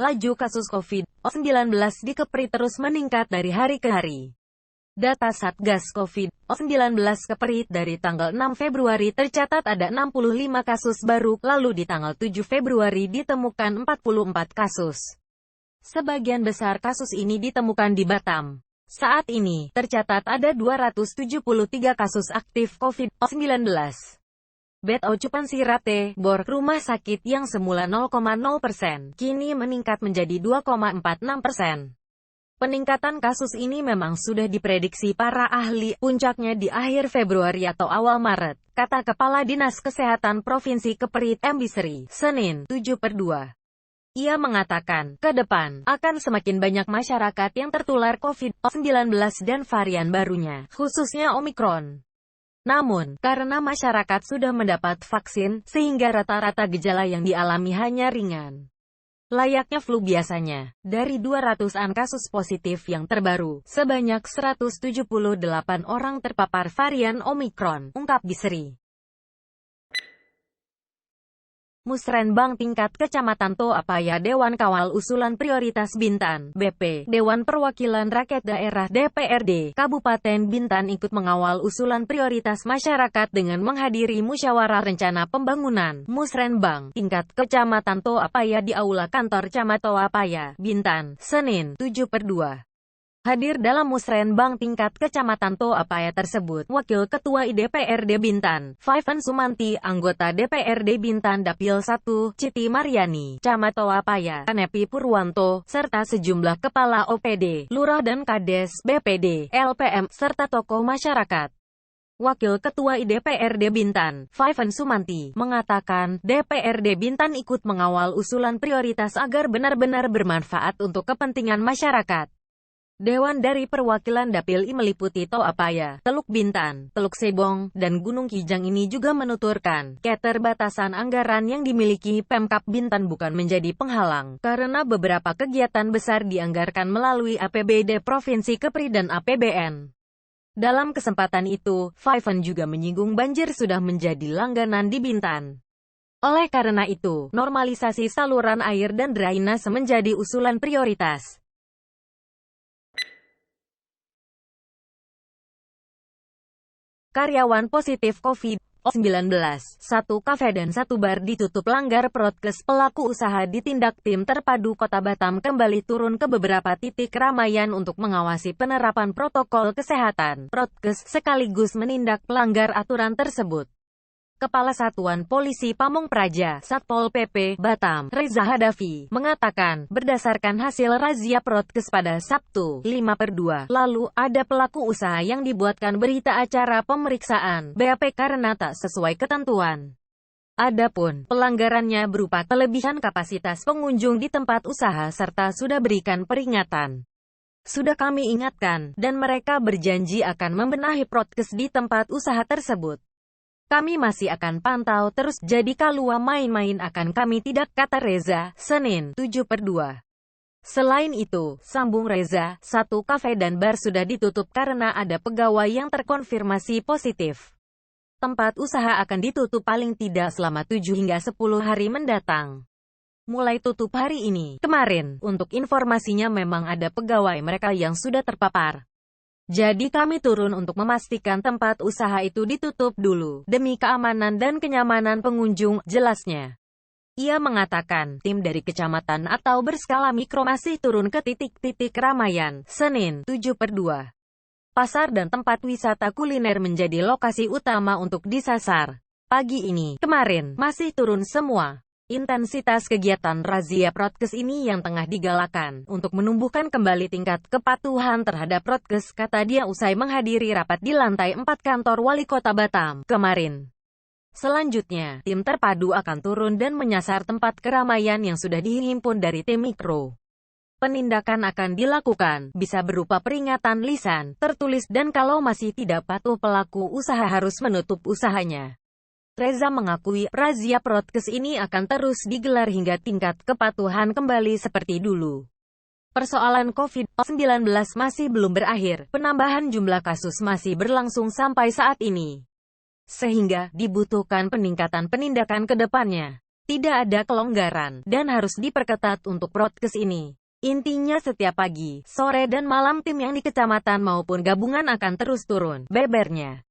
Laju kasus COVID-19 di Kepri terus meningkat dari hari ke hari. Data Satgas COVID-19 Kepri dari tanggal 6 Februari tercatat ada 65 kasus baru, lalu di tanggal 7 Februari ditemukan 44 kasus. Sebagian besar kasus ini ditemukan di Batam. Saat ini, tercatat ada 273 kasus aktif COVID-19. Bed occupancy rate, BOR, rumah sakit yang semula 0,0%, kini meningkat menjadi 2,46%. Peningkatan kasus ini memang sudah diprediksi para ahli, puncaknya di akhir Februari atau awal Maret, kata Kepala Dinas Kesehatan Provinsi Kepri, M. Bisri, Senin, 7/2. Ia mengatakan, ke depan, akan semakin banyak masyarakat yang tertular COVID-19 dan varian barunya, khususnya Omikron. Namun, karena masyarakat sudah mendapat vaksin, sehingga rata-rata gejala yang dialami hanya ringan. Layaknya flu biasanya, dari 200-an kasus positif yang terbaru, sebanyak 178 orang terpapar varian Omikron, ungkap Bisri. Musrenbang tingkat Kecamatan Toapaya Dewan Kawal Usulan Prioritas Bintan, BP, Dewan Perwakilan Rakyat Daerah DPRD, Kabupaten Bintan ikut mengawal usulan prioritas masyarakat dengan menghadiri musyawarah rencana pembangunan, Musrenbang, tingkat Kecamatan Toapaya di Aula Kantor Camat Toapaya, Bintan, Senin, 7/2. Hadir dalam musrenbang tingkat Kecamatan Toapaya tersebut, Wakil Ketua IDPRD Bintan, Faivan Sumanti, anggota DPRD Bintan Dapil 1, Citi Mariani, Camat Toapaya, Kanepi Purwanto, serta sejumlah kepala OPD, Lurah dan Kades, BPD, LPM, serta tokoh masyarakat. Wakil Ketua IDPRD Bintan, Faivan Sumanti, mengatakan, DPRD Bintan ikut mengawal usulan prioritas agar benar-benar bermanfaat untuk kepentingan masyarakat. Dewan dari perwakilan Dapil I meliputi Toapaya, Teluk Bintan, Teluk Sebong, dan Gunung Kijang ini juga menuturkan, keterbatasan anggaran yang dimiliki Pemkab Bintan bukan menjadi penghalang, karena beberapa kegiatan besar dianggarkan melalui APBD Provinsi Kepri dan APBN. Dalam kesempatan itu, Faivan juga menyinggung banjir sudah menjadi langganan di Bintan. Oleh karena itu, normalisasi saluran air dan drainase menjadi usulan prioritas. Karyawan positif COVID-19, satu kafe dan satu bar ditutup langgar prokes. Pelaku usaha ditindak tim terpadu Kota Batam kembali turun ke beberapa titik keramaian untuk mengawasi penerapan protokol kesehatan, prokes, sekaligus menindak pelanggar aturan tersebut. Kepala Satuan Polisi Pamong Praja, Satpol PP, Batam, Reza Hadafi, mengatakan, berdasarkan hasil razia prokes pada Sabtu, 5/2, lalu, ada pelaku usaha yang dibuatkan berita acara pemeriksaan, BAP karena tak sesuai ketentuan. Adapun, pelanggarannya berupa kelebihan kapasitas pengunjung di tempat usaha serta sudah berikan peringatan. Sudah kami ingatkan, dan mereka berjanji akan membenahi prokes di tempat usaha tersebut. Kami masih akan pantau terus, jadi kalau main-main akan kami tidak, kata Reza, Senin, 7/2. Selain itu, sambung Reza, satu kafe dan bar sudah ditutup karena ada pegawai yang terkonfirmasi positif. Tempat usaha akan ditutup paling tidak selama 7 hingga 10 hari mendatang. Mulai tutup hari ini, kemarin, untuk informasinya memang ada pegawai mereka yang sudah terpapar. Jadi kami turun untuk memastikan tempat usaha itu ditutup dulu, demi keamanan dan kenyamanan pengunjung, jelasnya. Ia mengatakan, tim dari kecamatan atau berskala mikro masih turun ke titik-titik keramaian, Senin, 7/2. Pasar dan tempat wisata kuliner menjadi lokasi utama untuk disasar. Pagi ini, kemarin, masih turun semua. Intensitas kegiatan razia prokes ini yang tengah digalakan untuk menumbuhkan kembali tingkat kepatuhan terhadap prokes, kata dia usai menghadiri rapat di lantai 4 kantor Wali Kota Batam kemarin. Selanjutnya, tim terpadu akan turun dan menyasar tempat keramaian yang sudah dihimpun dari tim mikro. Penindakan akan dilakukan, bisa berupa peringatan lisan, tertulis, dan kalau masih tidak patuh pelaku usaha harus menutup usahanya. Reza mengakui, razia prokes ini akan terus digelar hingga tingkat kepatuhan kembali seperti dulu. Persoalan COVID-19 masih belum berakhir, penambahan jumlah kasus masih berlangsung sampai saat ini. Sehingga, dibutuhkan peningkatan penindakan ke depannya. Tidak ada kelonggaran, dan harus diperketat untuk prokes ini. Intinya setiap pagi, sore dan malam tim yang di kecamatan maupun gabungan akan terus turun, bebernya.